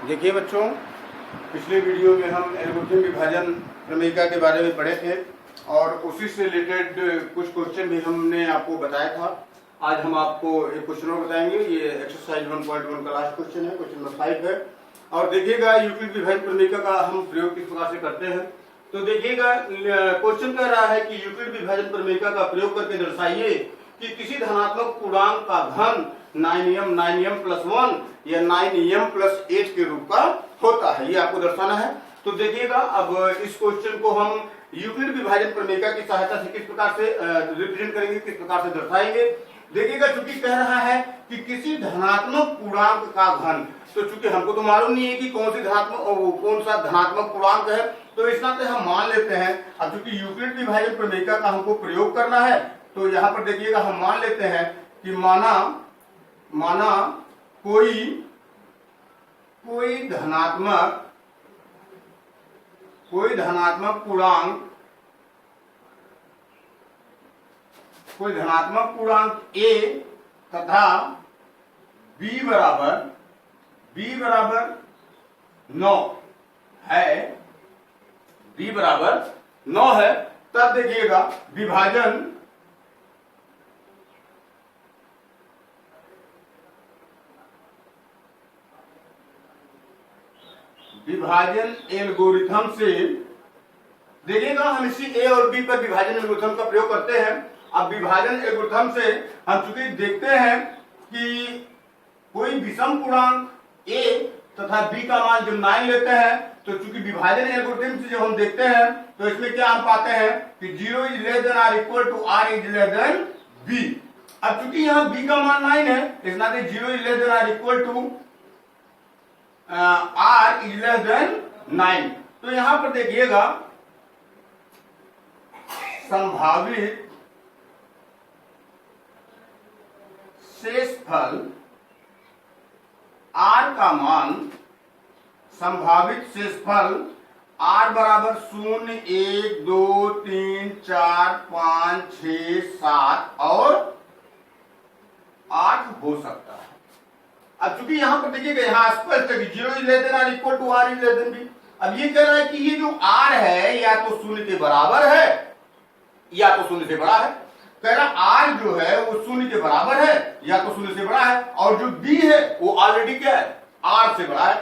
देखिए बच्चों, पिछले वीडियो में हम एल्गोरिथम विभाजन प्रमेयिका के बारे में पढ़े थे और उसी से रिलेटेड कुछ क्वेश्चन भी हमने आपको बताया था। आज हम आपको एक क्वेश्चन और बताएंगे। ये एक्सरसाइज 1.1 का लास्ट क्वेश्चन है, क्वेश्चन नंबर 5 है। और देखिएगा यूक्लिड विभाजन प्रमेयिका का हम प्रयोग किस प्रकार से करते हैं। तो देखिएगा क्वेश्चन कह रहा है कि यूक्लिड विभाजन प्रमेयिका का प्रयोग करके दर्शाइए कि किसी धनात्मक पूर्णांक का घन 9m प्लस 1 या 9m प्लस 8 के रूप का होता है। ये आपको दर्शाना है। तो देखिएगा अब इस क्वेश्चन को हम यूक्लिड विभाजन प्रमेयिका की सहायता से किस प्रकार से रिप्रेजेंट करेंगे, किस प्रकार से दर्शाएंगे। देखिएगा चूंकि कह रहा है कि किसी धनात्मक पूर्णांक का घन, तो चूंकि हमको तो मालूम नहीं है कि कौन सा धनात्मक पूर्णांक है, तो इस नाते हम मान लेते हैं। अब चूंकि यूक्लिड विभाजन प्रमेयिका का हमको प्रयोग करना है, तो यहाँ पर देखिएगा हम मान लेते हैं कि माना कोई धनात्मक पूर्णांक a तथा b बराबर 9 है, b बराबर 9 है। तब देखिएगा विभाजन एल्गोरिथम से देखिएगा हम इसी a और b पर विभाजन एल्गोरिथम का प्रयोग करते हैं। अब विभाजन एल्गोरिथम से हम चूंकि देखते हैं कि कोई विषम पूर्णांक a तथा b का मान जो 9 लेते हैं, तो चूंकि विभाजन एल्गोरिथम से जब हम देखते हैं तो इसमें क्या हम पाते हैं कि 0 is less than or equal to r is less than b। अब चूंकि यहाँ b का मान 9 है, इस नाते 0 is less than or equal to r is less than 9। तो यहां पर देखिएगा संभावित शेषफल r का मान, संभावित शेषफल r बराबर 0 1 2 3 4 5 6 7 और 8 हो सकता है। अब चूंकि यहां पर देखिएगा यहाँ स्पष्ट है कि 0 is less than or equal to r is less than b। अब ये कह रहा है कि ये जो r है या तो 0 के बराबर है या तो 0 से बड़ा है। कह रहा r जो है वो 0 के बराबर है या तो 0 से बड़ा है, और जो b है वो ऑलरेडी क्या है, r से बड़ा है।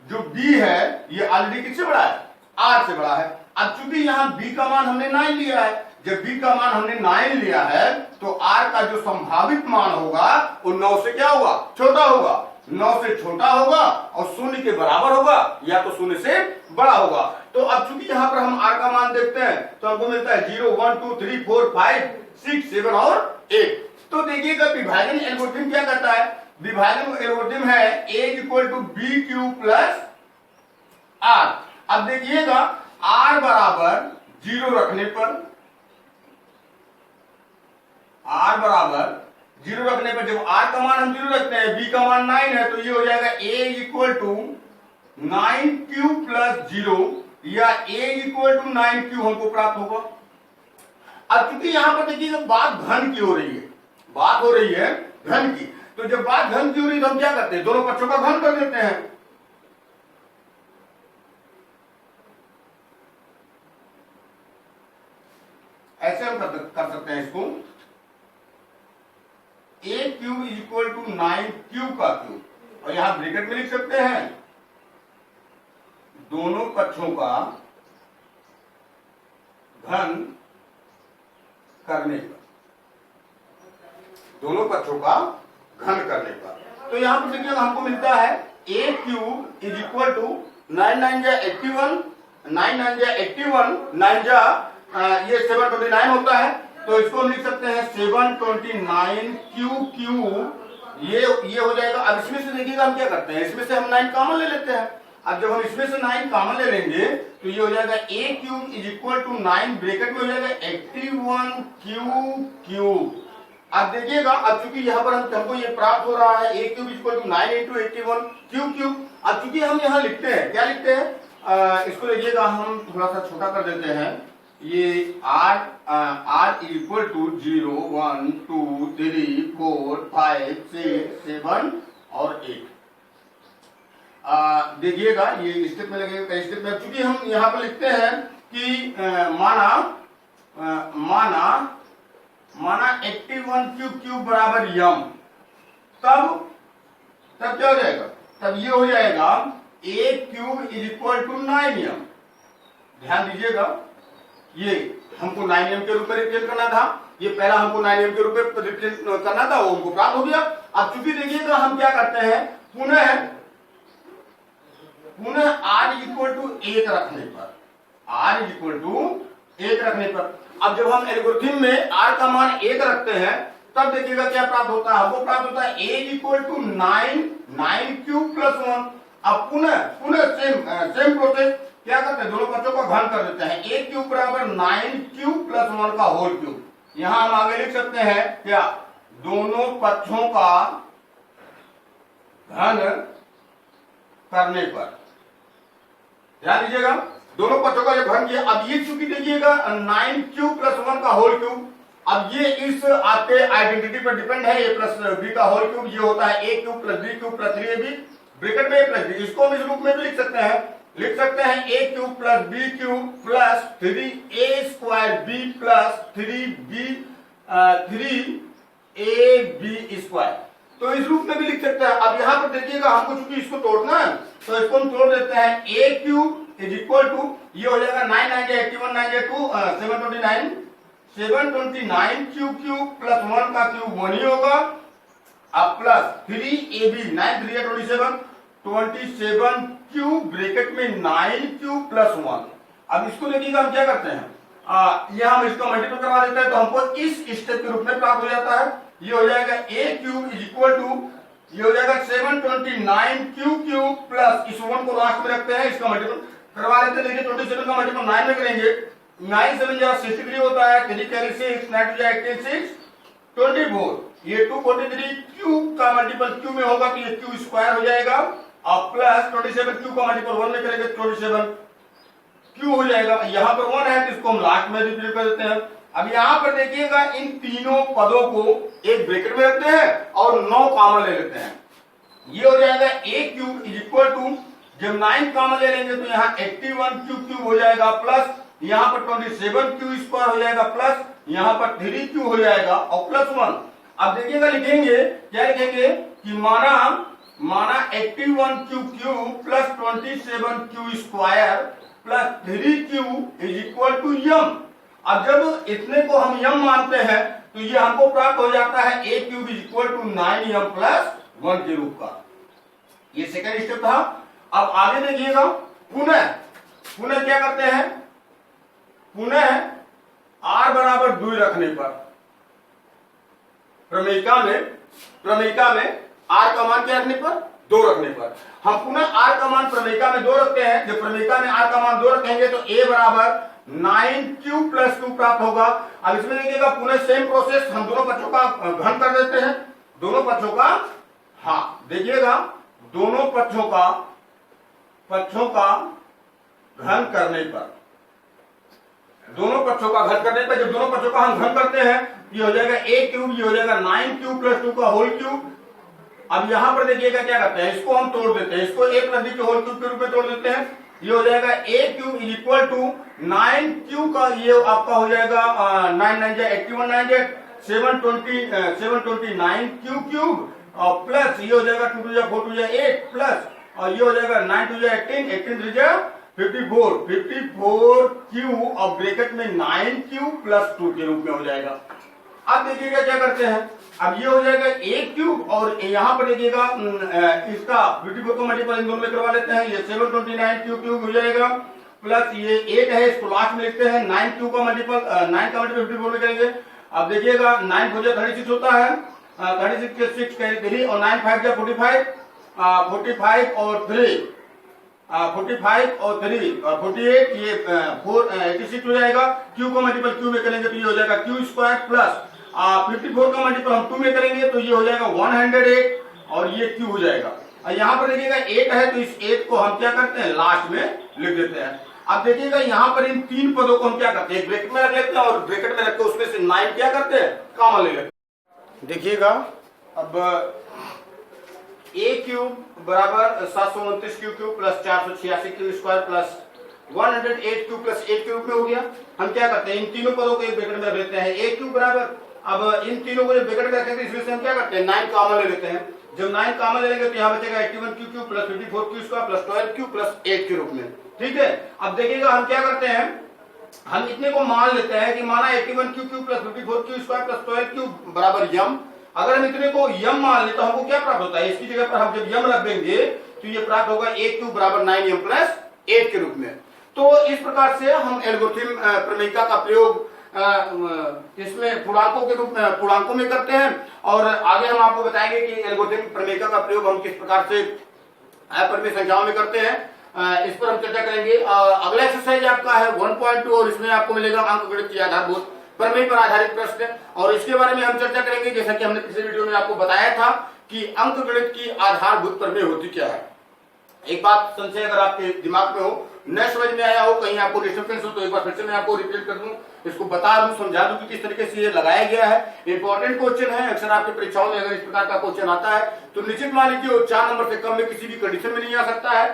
जो b है ये ऑलरेडी किससे बड़ा है, r से बड़ा है। अब चूंकि यहाँ b का मान हमने 9 लिया है, जब b का मान हमने 9 लिया है तो r का जो संभावित मान होगा वो 9 से क्या होगा, छोटा होगा। 9 से छोटा होगा और 0 के बराबर होगा या तो 0 से बड़ा होगा। तो अब चूंकि यहाँ पर हम r का मान देखते हैं तो हमको मिलता है 0 1 2 3 4 5 6 7 और 8। तो देखिएगा विभाजन एल्गोरिथम क्या करता है, विभाजन एल्गोरिथम है a equal to B Q plus r। अब देखिएगा r बराबर 0 रखने पर, जब r का मान हम 0 रखते हैं, b का मान 9 है, तो ये हो जाएगा a equal to 9q plus 0 या a इक्वल टू 9q हमको प्राप्त होगा। अब क्योंकि यहां पर देखिए बात घन की हो रही है, बात हो रही है घन की, तो जब बात घन की हो रही है तो हम क्या करते हैं, दोनों पक्षों का घन कर देते हैं। ऐसे हम कर सकते हैं इसको, a cube is equal to 9q का क्यूब, और यहां ब्रैकेट में लिख सकते हैं दोनों पक्षों का घन करने पर, दोनों पक्षों का घन करने पर। तो यहां पर देखिए हमको मिलता है a cube is equal to 9 9 जा 81, 9 9 जा 81, 9 जा ये 729 होता है। तो इसको हम लिख सकते हैं 729 क्यू, ये हो जाएगा। अब इसमें से देखिएगा हम क्या करते हैं, इसमें से हम 9 कॉमन ले लेते हैं। अब जब हम इसमें से 9 कॉमन ले लेंगे तो ये हो जाएगा a cube is equal to 9 bracket में हो जाएगा 81 क्यूब। अब देखिएगा, अब चूंकि यहाँ पर हमको ये प्राप्त हो रहा है a cube equal to 9 into 81 cube. अब चूंकि हम यहाँ लिखते हैं, क्या लिखते हैं, इसको देखिएगा हम थोड़ा सा छोटा कर देते हैं। ये r इक्वल टू 0 1 2 3 4 5 6 7 और 8। देखिएगा ये स्टेप में लगेगा, कई स्टेप में, चूंकि हम यहाँ पर लिखते हैं कि माना 81 क्यूब बराबर यम, तब क्या हो जाएगा, तब ये हो जाएगा a cube is equal to 9m। ध्यान दीजिएगा, ये हमको 9m के रूप में रिप्रेजेंट करना था, ये पहला हमको 9m के रूप में रिप्रेजेंट करना था, वो हमको प्राप्त हो गया। अब चूंकि देखिएगा हम क्या करते हैं, पुनः r इक्वल टू 1 रखने पर, r इक्वल टू 1 रखने पर, अब जब हम एल्गोरिथम में r का मान 1 रखते हैं तब देखिएगा क्या प्राप्त होता है, हमको प्राप्त होता है a equal to 9 cube plus 1। अब पुनः सेम प्रोसेस क्या करते हैं, दोनों पक्षों का घन कर देते हैं, a क्यूब बराबर 9 क्यूब प्लस 1 का होल क्यूब। यहां हम आगे लिख सकते हैं क्या, दोनों पक्षों का घन करने पर, ध्यान दीजिएगा, दोनों पक्षों का जब घन किया, अब ये चूंकि देखिएगा 9 क्यूब प्लस 1 का होल क्यूब, अब ये इस आपके आइडेंटिटी पर डिपेंड है, a प्लस बी का होल क्यूब, ये होता है a cube plus B cube plus 3ab bracket में a प्लस बी। इसको हम इस रूप में भी लिख सकते हैं a cube plus B cube plus 3a square b plus 3ab square, तो इस रूप में भी लिख सकते हैं। अब यहाँ पर देखिएगा हमको चूंकि इसको तोड़ना है तो इसको हम तोड़ देते हैं, a cube is equal to, ये हो जाएगा 9 9 81 9 2 729 क्यूब प्लस 1 का क्यूब 1 ही होगा, अब प्लस 3ab 9 3 27 क्यूब ब्रैकेट में 9 क्यूब प्लस 1। अब इसको देखिएगा हम क्या करते हैं, ये हम इसको मल्टीपल करवा देते हैं तो हमको इस स्टेप के रूप में प्राप्त हो जाता है, ये हो जाएगा a cube is equal to, ये हो जाएगा 729 क्यूब प्लस इस 1 को लास्ट में रखते हैं, इसका मल्टीपल करवा लेते हैं। देखिए 27 का मल्टीपल 9 में करेंगे, 9 7 जा 63 होता है, 3 कैरी 6 9 2 86 24, ये 243 क्यूब का मल्टीपल क्यू में होगा तो ये क्यू स्क्वायर हो जाएगा, और प्लस 27 क्यू का मल्टीपल 1 में करेंगे 27 क्यू हो जाएगा। यहाँ पर 1 है तो इसको हम लास्ट में रिप्लेस कर देते हैं। अब यहाँ पर देखिएगा इन तीनों पदों को एक ब्रैकेट में रखते हैं और 9 कॉमन ले लेते हैं, ये हो जाएगा a cube is equal to, जब 9 कॉमन ले लेंगे तो यहाँ 81 क्यूब हो जाएगा, प्लस यहाँ पर 27 क्यू स्क्वायर हो जाएगा, प्लस यहाँ पर 3 क्यू हो जाएगा और प्लस 1। अब देखिएगा लिखेंगे क्या, लिखेंगे कि माना 81 cube plus 27 q square plus 3 q is equal to m. अब जब इतने को हम यम मानते हैं तो ये हमको प्राप्त हो जाता है a cube is equal to 9m plus 1 के रूप का, ये सेकंड स्टेप था। अब आगे देखिएगा, पुनः क्या करते हैं, पुनः r बराबर 2 रखने पर, प्रमेयिका में r का मान क्या रखने पर, 2 रखने पर, हम पुनः r का मान प्रमेयिका में 2 रखते हैं। जब प्रमेयिका में r का मान 2 रखेंगे तो a बराबर 9 क्यूब प्लस 2 प्राप्त होगा। अब इसमें देखिएगा पुनः सेम प्रोसेस, हम दोनों पक्षों का घन कर देते हैं, दोनों पक्षों का, हाँ देखिएगा दोनों पक्षों का घन करने पर, दोनों पक्षों का घन करने पर, जब दोनों पक्षों का हम घन करते हैं ये हो जाएगा a क्यूब, ये हो जाएगा 9 क्यूब प्लस 2 का होल क्यूब। अब यहां पर देखिएगा क्या करते हैं, इसको हम तोड़ देते हैं, इसको a प्लस b के होल क्यूब के रूप में तोड़ देते हैं, ये हो जाएगा a cube is equal to 9 cube का, ये आपका हो जाएगा 9 9 जा 81 9 जा 729 क्यूब और प्लस ये हो जाएगा 2 2 जा 4 2 जा 8 प्लस, और ये हो जाएगा 9 2 जा 18 18 3 जा 54 क्यू और ब्रैकेट में 9 क्यू प्लस 2 के रूप में हो जाएगा। अब देखिएगा क्या करते हैं, अब ये हो जाएगा a क्यूब और यहाँ पर देखिएगा इसका 54 को मल्टीपल इन दोनों में करवा लेते हैं, ये 729 क्यूब हो जाएगा, प्लस ये 8 है इसको लास्ट में लिखते हैं, 9 क्यू का मल्टीपल 9 का मल्टीपल 54 में करेंगे। अब देखिएगा 9 4 जा 36 होता है, 36 के 6 कैरी 3 और 9 5 जा 45 और 3 45 और 3 और 48, ये 86 हो जाएगा। क्यू का मल्टीपल क्यू में करेंगे तो ये हो जाएगा क्यू स्क्वायर प्लस 54 का मल्टीपल हम 2 में करेंगे तो ये हो जाएगा 108 और ये क्यू हो जाएगा। और यहाँ पर देखिएगा 8 है तो इस 8 को हम क्या करते हैं लास्ट में लिख देते हैं। अब देखिएगा यहाँ पर इन 3 पदों को हम क्या करते हैं, ब्रैकेट में रख लेते हैं और ब्रैकेट में रख के उसमें से 9 क्या करते हैं कॉमन ले लेते हैं। देखिएगा अब ए क्यूब बराबर 729 Q cube plus 486 Q square plus 108 Q plus 8 के रूप में हो गया। हम क्या करते हैं, इन तीनों पदों को एक ब्रैकेट में लेते हैं, ए क्यूब बराबर, अब इन तीनों को ब्रैकेट में रखते हैं, इसमें से हम क्या करते हैं 9 कॉमन ले लेते हैं। जब 9 कॉमन ले लेंगे तो यहाँ बचेगा 81 Q cube plus 54 Q square plus 12 Q plus 8 के रूप में। ठीक है, अब देखिएगा हम क्या करते हैं, हम इतने को मान लेते हैं कि माना 81 Q cube plus 54 Q square plus 12 Q बराबर यम। अगर हम इतने को यम मान ले तो हमको क्या प्राप्त होता है, इसकी जगह पर हम जब यम रख देंगे तो ये प्राप्त होगा ए क्यूब बराबर 9m प्लस 8 के रूप में। तो इस प्रकार से हम एल्गोरिथम प्रमेयिका का प्रयोग इसमें पूर्णांकों के रूप में पूर्णांकों में करते हैं, और आगे हम आपको बताएंगे कि एल्गोरिथम प्रमेयिका का प्रयोग हम किस प्रकार से अपरिमेय संख्याओं में करते हैं। इस पर हम चर्चा करेंगे। अगला एक्सरसाइज आपका है 1.2 और इसमें आपको मिलेगा अंकगणित की आधारभूत प्रमेय पर आधारित प्रश्न, और इसके बारे में हम चर्चा करेंगे जैसा कि हमने पिछले वीडियो में आपको बताया था कि अंकगणित की आधारभूत प्रमेय होती क्या है। एक बात संशय अगर आपके दिमाग में हो, न समझ में आया हो, कहीं आपको डिस्टर्बेंस हो, तो एक बार फिर से मैं आपको रिपीट कर दूं, इसको बता दूं, समझा दूं कि किस तरीके से ये लगाया गया है। इंपॉर्टेंट क्वेश्चन है, अक्सर आपकी परीक्षाओं में अगर इस प्रकार का क्वेश्चन आता है तो निश्चित मान लीजिए वो 4 नंबर से कम में किसी भी कंडीशन में नहीं आ सकता है।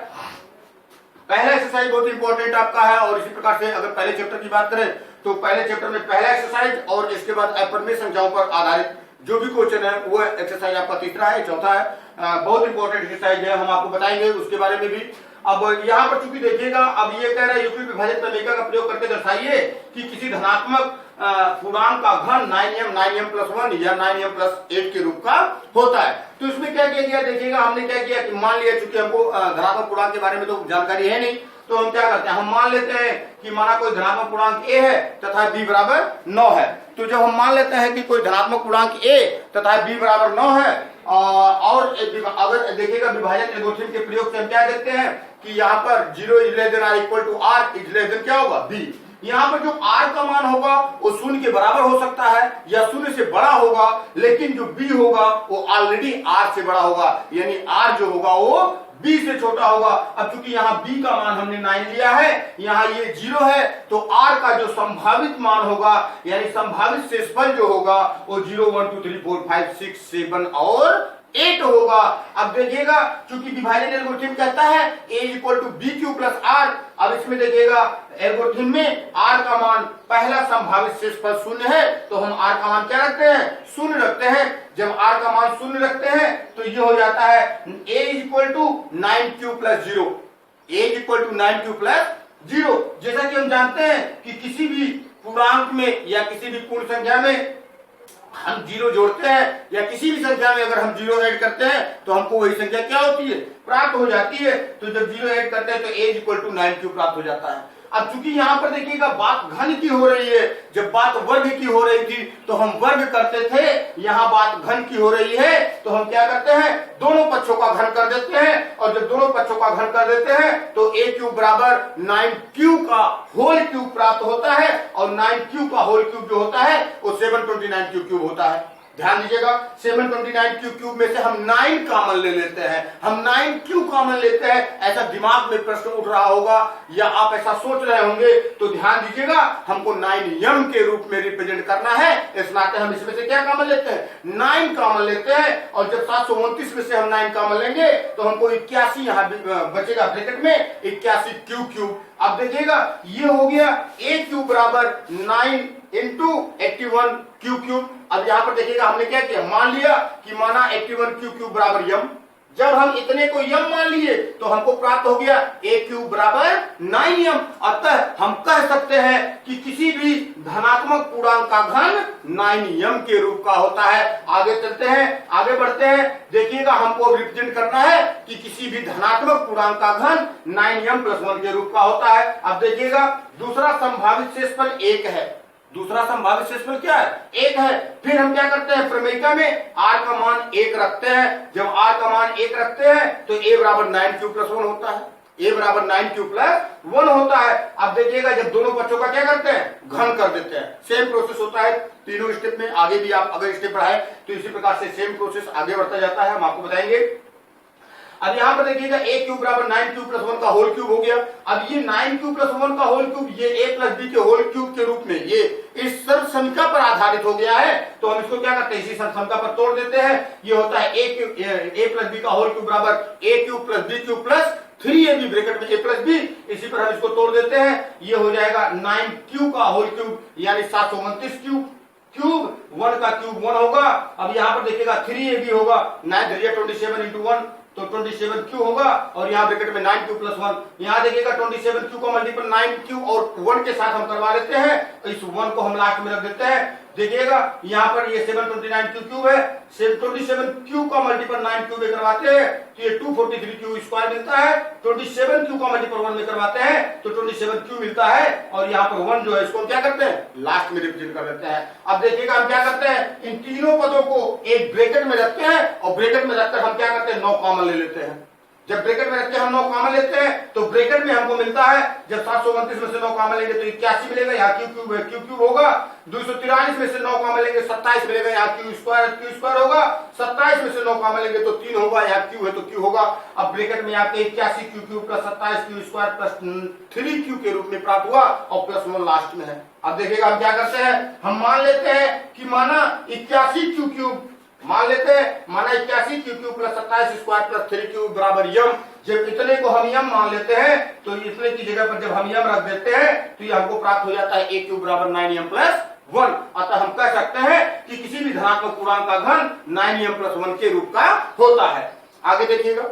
पहला एक्सरसाइज बहुत इंपॉर्टेंट आपका है, और इसी प्रकार से अगर पहले चैप्टर की बात करें तो पहले चैप्टर में पहला एक्सरसाइज और इसके बाद अपरिमेय संख्याओं पर आधारित जो भी क्वेश्चन है वो एक्सरसाइज आपका तीसरा है, चौथा है। बहुत इंपॉर्टेंट एक्सरसाइज है, हम आपको बताएंगे उसके बारे में भी। अब यहाँ पर चूंकि देखिएगा, अब ये कह रहा है यूक्लिड विभाजक प्रमेयिका का प्रयोग करके दर्शाइए कि किसी धनात्मक पूर्णांक का घन 9m प्लस 1 या 9m प्लस 8 के रूप का होता है। तो इसमें क्या किया गया, देखिएगा हमने क्या किया कि मान लिया, चूंकि हमको धनात्मक पूर्णांक के बारे में तो जानकारी है नहीं, तो हम क्या करते हैं, हम मान लेते हैं कि माना कोई धनात्मक पूर्णांक a है तथा b बराबर 9 है। तो जब हम मान लेते हैं कि कोई धनात्मक पूर्णांक a तथा b बराबर 9 है, और अगर देखिएगा विभाजन एल्गोरिथम के प्रयोग से हम क्या देखते हैं कि यहाँ पर 0 is less than or equal to r is less than क्या होगा b। यहाँ पर जो r का मान होगा वो 0 के बराबर हो सकता है या 0 से बड़ा होगा, लेकिन जो b होगा वो ऑलरेडी r से बड़ा होगा, यानी r जो होगा वो b से छोटा होगा। अब चूंकि यहाँ b का मान हमने 9 लिया है, यहाँ ये 0 है, तो r का जो संभावित मान होगा यानी संभावित शेषफल जो होगा वो 0 1 2 3 4 5 6 7 और 8 होगा। अब देखिएगा चूंकि विभाजन एल्गोरिथम कहता है a equal to B Q plus R, अब इसमें देखिएगा एल्गोरिथम में r का मान पहला संभावित शेषफल 0 है, तो हम r का मान क्या रखते हैं, 0 रखते हैं। जब r का मान 0 रखते हैं तो ये हो जाता है a equal to 9q plus 0, a equal to 9q plus 0। जैसा कि हम जानते हैं कि किसी भी पूर्णांक में या किसी भी पूर्ण संख्या में हम 0 जोड़ते हैं या किसी भी संख्या में अगर हम 0 ऐड करते हैं तो हमको वही संख्या क्या होती है, प्राप्त हो जाती है। तो जब 0 ऐड करते हैं तो a इक्वल टू 9q प्राप्त हो जाता है। अब चूंकि यहाँ पर देखिएगा बात घन की हो रही है, जब बात वर्ग की हो रही थी तो हम वर्ग करते थे, यहाँ बात घन की हो रही है तो हम क्या करते हैं, दोनों पक्षों का घन कर देते हैं, और जब दोनों पक्षों का घन कर देते हैं तो a क्यूब बराबर 9q का होल क्यूब प्राप्त होता है, और 9q का होल क्यूब जो होता है वो 729q क्यूब होता है। ध्यान दीजिएगा 729q क्यूब में से हम 9 कॉमन ले लेते हैं, हम 9q कॉमन लेते हैं। ऐसा दिमाग में प्रश्न उठ रहा होगा या आप ऐसा सोच रहे होंगे, तो ध्यान दीजिएगा हमको 9m के रूप में रिप्रेजेंट करना है, इस नाते हम इसमें से क्या कॉमन लेते हैं, 9 कॉमन लेते हैं। और जब 729 में से हम 9 कॉमन लेंगे तो हमको 81 यहाँ बचेगा ब्रैकेट में 81q क्यूब। अब देखिएगा ये हो गया a क्यूब बराबर 9 इंटू 81q क्यूब। अब यहाँ पर देखिएगा हमने क्या किया, मान लिया कि माना 81q क्यूब बराबर m। जब हम इतने को m मान लिए तो हमको प्राप्त हो गया a क्यूब बराबर 9m। अतः हम कह सकते हैं कि किसी भी धनात्मक पूर्णांक का घन 9m के रूप का होता है। आगे चलते हैं, आगे बढ़ते हैं। देखिएगा हमको रिप्रेजेंट करना है कि किसी भी धनात्मक पूर्णांक का घन 9m प्लस 1 के रूप का होता है। अब देखिएगा दूसरा संभावित शेषफल 1 है, दूसरा संभावित शेषफल क्या है, 1 है। फिर हम क्या करते हैं, प्रमेयिका में r का मान 1 रखते हैं। जब r का मान 1 रखते हैं तो a बराबर 9q प्लस 1 होता है, a बराबर 9q प्लस 1 होता है। अब देखिएगा जब दोनों पक्षों का क्या करते हैं, घन कर देते हैं। सेम प्रोसेस होता है तीनों स्टेप में, आगे भी आप अगर स्टेप बढ़ाए तो इसी प्रकार से सेम प्रोसेस आगे बढ़ता जाता है, हम आपको बताएंगे। अब यहाँ पर देखिएगा a क्यूब बराबर 9q प्लस 1 का होल क्यूब हो गया। अब ये 9q प्लस 1 का होल क्यूब ये a प्लस b के होल क्यूब के रूप में ये इस सर्व समीका पर आधारित हो गया है, तो हम इसको क्या करते हैं, इसी सर्व समीका पर तोड़ देते हैं। ये होता है ए प्लस बी का होल क्यूब बराबर a cube plus B cube plus 3ab bracket में a प्लस बी। इसी पर हम इसको तोड़ देते हैं, ये हो जाएगा 9q का होल क्यूब यानी 729 क्यूब 1 का क्यूब 1 होगा। अब यहाँ पर देखिएगा 3ab होगा, 9 27 इंटू 1 तो 27q होगा, और यहाँ ब्रैकेट में 9q प्लस 1। यहाँ देखिएगा 27q का मल्टीपल 9q और 1 के साथ हम करवा लेते हैं, इस 1 को हम लास्ट में रख देते हैं। देखिएगा यहाँ पर ये 729q क्यूब है, 27q का मल्टीपल 9q में करवाते हैं तो ये 243q स्क्वायर मिलता है। 27q का मल्टीपल 1 में करवाते हैं तो 27q मिलता है, और यहाँ पर 1 जो है इसको हम क्या करते हैं, लास्ट में रिप्रेजेंट कर लेते हैं। अब देखिएगा हम क्या करते हैं, इन तीनों पदों को एक ब्रैकेट में रखते हैं, और ब्रैकेट में रखकर हम क्या करते हैं, 9 कॉमन ले लेते हैं। जब ब्रैकेट में रखते हैं हम 9 कॉमन लेते हैं तो ब्रैकेट में हमको मिलता है, जब 729 में से 9 कॉमन लेंगे तो 81 मिलेगा, यहाँ क्यू क्यूब होगा। 243 में से 9 कॉमन लेंगे 27 मिलेगा, यहाँ क्यू स्क्वायर होगा। 27 में से 9 कॉमन लेंगे तो 3 होगा, यहाँ क्यू है तो क्यू होगा। अब ब्रैकेट में यहाँ पे 81 Q cube plus 27 q square plus 3q के रूप में प्राप्त हुआ, और प्लस 1 लास्ट में है। अब देखिएगा हम क्या करते हैं, हम मान लेते हैं कि माना 81 क्यू क्यूब मान लेते हैं, माना 81 Q cube plus 27 square plus 3q बराबर यम। जब इतने को हम यम मान लेते हैं तो इतने की जगह पर जब हम यम रख देते हैं तो ये हमको प्राप्त हो जाता है a क्यूब बराबर 9m प्लस 1। अतः हम कह सकते हैं कि किसी भी धनात्मक पूर्णांक का घन 9m प्लस 1 के रूप का होता है। आगे देखिएगा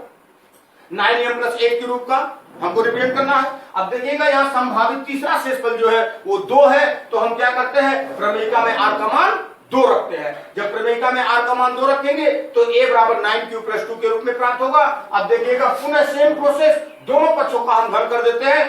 9m प्लस 1 के रूप का हमको रिप्रेजेंट करना है। अब देखिएगा यहाँ संभावित तीसरा शेषफल जो है वो 2 है, तो हम क्या करते हैं, प्रमेयिका में r का मान 2 रखते हैं। जब प्रमेयिका में r का मान 2 रखेंगे तो a बराबर 9q प्लस 2 के रूप में प्राप्त होगा। अब देखिएगा पुनः सेम प्रोसेस, दोनों पक्षों का हम घन कर देते हैं।